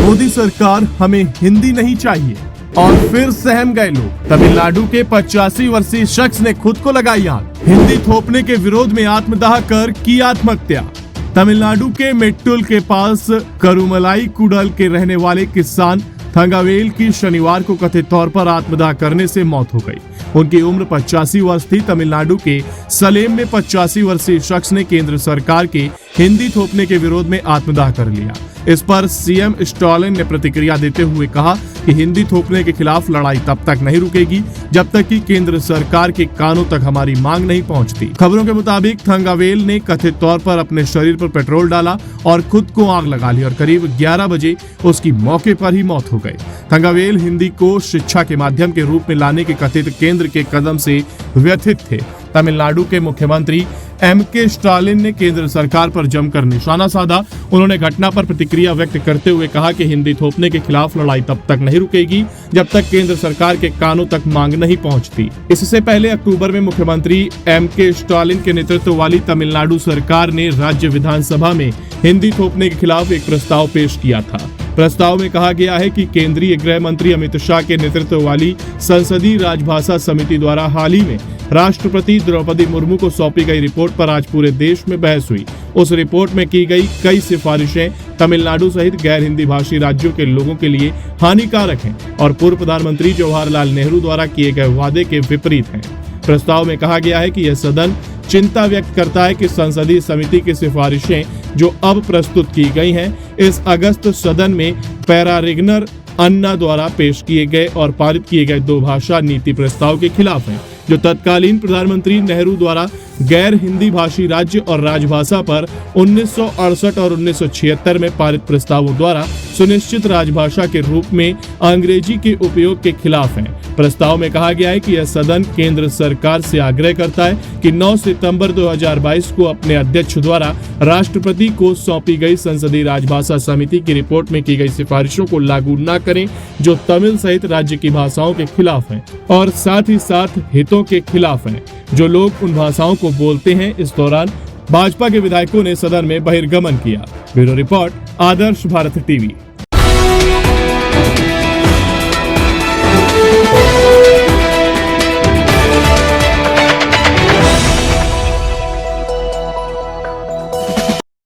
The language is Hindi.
मोदी सरकार हमें हिंदी नहीं चाहिए और फिर सहम गए लोग। तमिलनाडु के 85 वर्षीय शख्स ने खुद को लगाई आग। हिंदी थोपने के विरोध में आत्मदाह कर की आत्महत्या। तमिलनाडु के मेट्टुल के पास करुमलाई कुडल के रहने वाले किसान थंगावेल की शनिवार को कथित तौर पर आत्मदाह करने से मौत हो गई। उनकी उम्र 85 वर्ष थी। तमिलनाडु के सलेम में 85 वर्षीय शख्स ने केंद्र सरकार के हिंदी थोपने के विरोध में आत्मदाह कर लिया। इस पर सीएम स्टालिन ने प्रतिक्रिया देते हुए कहा कि हिंदी थोपने के खिलाफ लड़ाई तब तक नहीं रुकेगी जब तक कि केंद्र सरकार के कानों तक हमारी मांग नहीं पहुंचती। खबरों के मुताबिक थंगावेल ने कथित तौर पर अपने शरीर पर पेट्रोल डाला और खुद को आग लगा ली और करीब 11 बजे उसकी मौके पर ही मौत हो गई। थंगावेल हिंदी को शिक्षा के माध्यम के रूप में लाने के कथित केंद्र के कदम से व्यथित थे। तमिलनाडु के मुख्यमंत्री एमके स्टालिन ने केंद्र सरकार पर जमकर निशाना साधा। उन्होंने घटना पर प्रतिक्रिया व्यक्त करते हुए कहा कि हिंदी थोपने के खिलाफ लड़ाई तब तक नहीं रुकेगी जब तक केंद्र सरकार के कानों तक मांग नहीं पहुंचती। इससे पहले अक्टूबर में मुख्यमंत्री एमके स्टालिन के नेतृत्व वाली तमिलनाडु सरकार ने राज्य विधानसभा में हिंदी थोपने के खिलाफ एक प्रस्ताव पेश किया था। प्रस्ताव में कहा गया है कि केंद्रीय गृह मंत्री अमित शाह के नेतृत्व वाली संसदीय राजभाषा समिति द्वारा हाल ही में राष्ट्रपति द्रौपदी मुर्मू को सौंपी गई रिपोर्ट पर आज पूरे देश में बहस हुई। उस रिपोर्ट में की गई कई सिफारिशें तमिलनाडु सहित गैर हिंदी भाषी राज्यों के लोगों के लिए हानिकारक हैं और पूर्व प्रधानमंत्री जवाहरलाल नेहरू द्वारा किए गए वादे के विपरीत हैं। प्रस्ताव में कहा गया है कि यह सदन चिंता व्यक्त करता है कि संसदीय समिति की सिफारिशें जो अब प्रस्तुत की गई हैं इस अगस्त सदन में पैरारिगनर अन्ना द्वारा पेश किए गए और पारित किए गए 2 भाषा नीति प्रस्ताव के खिलाफ हैं, जो तत्कालीन प्रधानमंत्री नेहरू द्वारा गैर हिंदी भाषी राज्य और राजभाषा पर 1968 और 1976 में पारित प्रस्तावों द्वारा सुनिश्चित राजभाषा के रूप में अंग्रेजी के उपयोग के खिलाफ हैं। प्रस्ताव में कहा गया है कि यह सदन केंद्र सरकार से आग्रह करता है कि 9 सितंबर 2022 को अपने अध्यक्ष द्वारा राष्ट्रपति को सौंपी गई संसदीय राजभाषा समिति की रिपोर्ट में की गई सिफारिशों को लागू न करें जो तमिल सहित राज्य की भाषाओं के खिलाफ हैं और साथ ही साथ हितों के खिलाफ हैं जो लोग उन भाषाओं को बोलते हैं। इस दौरान भाजपा के विधायकों ने सदन में बहिर्गमन किया। ब्यूरो रिपोर्ट, आदर्श भारत टीवी।